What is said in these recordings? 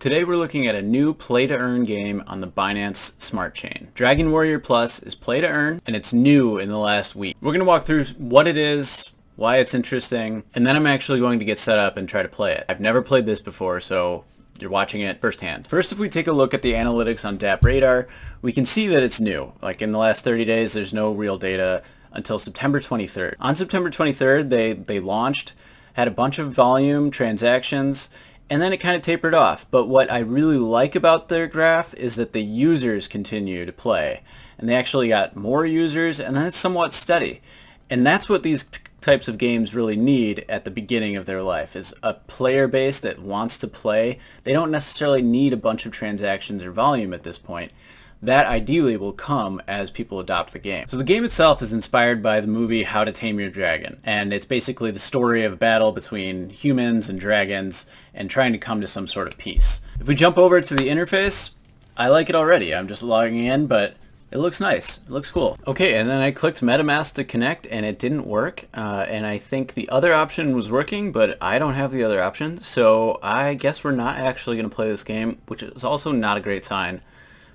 Today we're looking at a new play-to-earn game on the Binance Smart Chain. Dragon Warrior Plus is play-to-earn, and it's new in the last week. We're going to walk through what it is, why it's interesting, and then I'm actually going to get set up and try to play it. I've never played this before, so you're watching it firsthand. First, if we take a look at the analytics on DApp Radar, we can see that it's new. Like in the last 30 days, there's no real data until September 23rd. On September 23rd, they launched, had a bunch of volume, transactions, and then it kind of tapered off. But what I really like about their graph is that the users continue to play. And they actually got more users, and then it's somewhat steady. And that's what these types of games really need at the beginning of their life, is a player base that wants to play. They don't necessarily need a bunch of transactions or volume at this point. That ideally will come as people adopt the game. So the game itself is inspired by the movie How to Tame Your Dragon, and it's basically the story of a battle between humans and dragons and trying to come to some sort of peace. If we jump over to the interface, I like it already. I'm just logging in, but it looks nice. It looks cool. Okay, and then I clicked MetaMask to connect and it didn't work. And I think the other option was working, but I don't have the other option. So I guess we're not actually going to play this game, which is also not a great sign.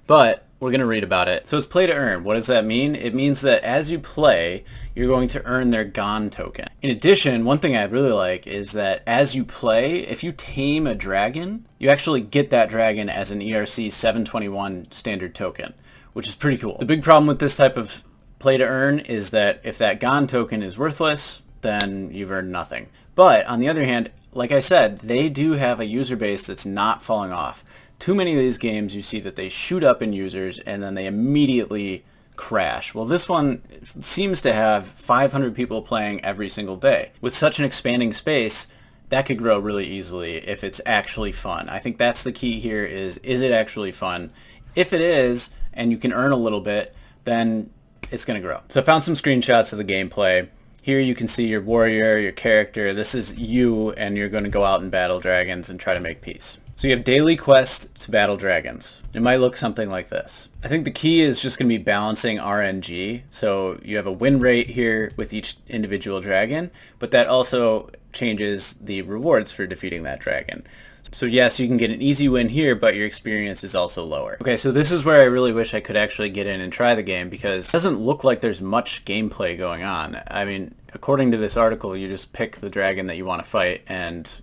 But we're going to read about it. So it's play to earn. What does that mean? It means that as you play, you're going to earn their GON token. In addition, one thing I really like is that as you play, if you tame a dragon, you actually get that dragon as an ERC 721 standard token, which is pretty cool. The big problem with this type of play to earn is that if that GON token is worthless, then you've earned nothing. But on the other hand, like I said, they do have a user base that's not falling off. Too many of these games, you see that they shoot up in users and then they immediately crash. Well, this one seems to have 500 people playing every single day. With such an expanding space, that could grow really easily if it's actually fun. I think that's the key here is it actually fun? If it is, and you can earn a little bit, then it's going to grow. So I found some screenshots of the gameplay. Here you can see your warrior, your character. This is you, and you're going to go out and battle dragons and try to make peace. So you have daily quests to battle dragons. It might look something like this. I think the key is just going to be balancing RNG. So you have a win rate here with each individual dragon, but that also changes the rewards for defeating that dragon. So yes, you can get an easy win here, but your experience is also lower. Okay, so this is where I really wish I could actually get in and try the game, because it doesn't look like there's much gameplay going on. I mean, according to this article, you just pick the dragon that you want to fight and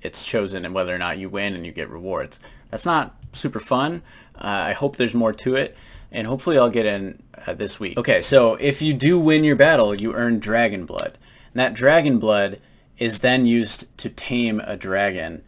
it's chosen and whether or not you win and you get rewards. That's not super fun. I hope there's more to it, and hopefully I'll get in this week. Okay, so if you do win your battle, you earn dragon blood. And that dragon blood is then used to tame a dragon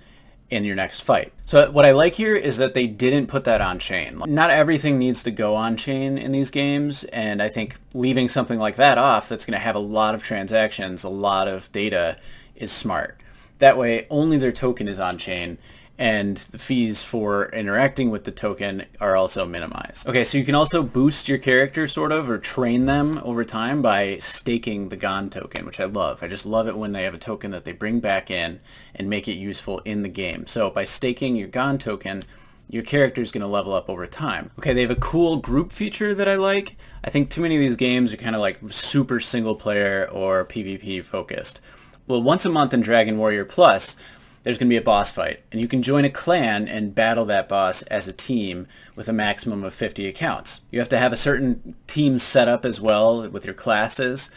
in your next fight. So what I like here is that they didn't put that on chain. Not everything needs to go on chain in these games, and I think leaving something like that off that's going to have a lot of transactions, a lot of data, is smart. That way only their token is on chain, and the fees for interacting with the token are also minimized. Okay, so you can also boost your character sort of, or train them over time by staking the GON token, which I love. I just love it when they have a token that they bring back in and make it useful in the game. So by staking your GON token, your character is going to level up over time. Okay, they have a cool group feature that I like. I think too many of these games are kind of like super single player or PvP focused. Well, once a month in Dragon Warrior Plus, there's going to be a boss fight, and you can join a clan and battle that boss as a team with a maximum of 50 accounts. You have to have a certain team set up as well with your classes,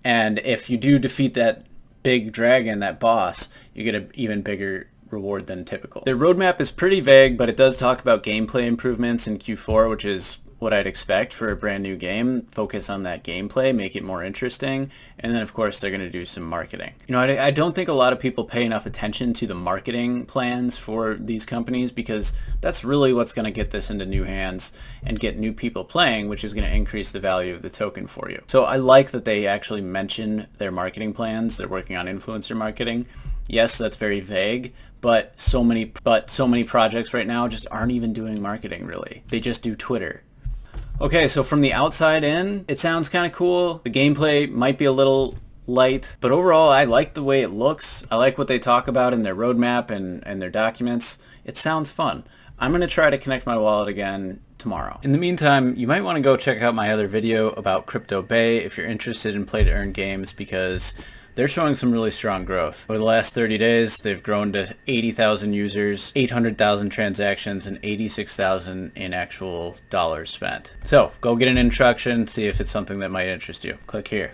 and if you do defeat that big dragon, that boss, you get an even bigger reward than typical. Their roadmap is pretty vague, but it does talk about gameplay improvements in Q4, which is what I'd expect for a brand new game. Focus on that gameplay, make it more interesting, and then of course they're going to do some marketing. You know, I don't think a lot of people pay enough attention to the marketing plans for these companies, because that's really what's going to get this into new hands and get new people playing, which is going to increase the value of the token for you. So I like that they actually mention their marketing plans. They're working on influencer marketing. Yes, that's very vague, but so many projects right now just aren't even doing marketing really. They just do Twitter. Okay, so from the outside in, it sounds kind of cool. The gameplay might be a little light, but overall I like the way it looks. I like what they talk about in their roadmap and their documents. It sounds fun. I'm going to try to connect my wallet again tomorrow. In the meantime, you might want to go check out my other video about Crypto Bay if you're interested in play to earn games, because they're showing some really strong growth. Over the last 30 days, they've grown to 80,000 users, 800,000 transactions, and 86,000 in actual dollars spent. So go get an introduction, see if it's something that might interest you. Click here.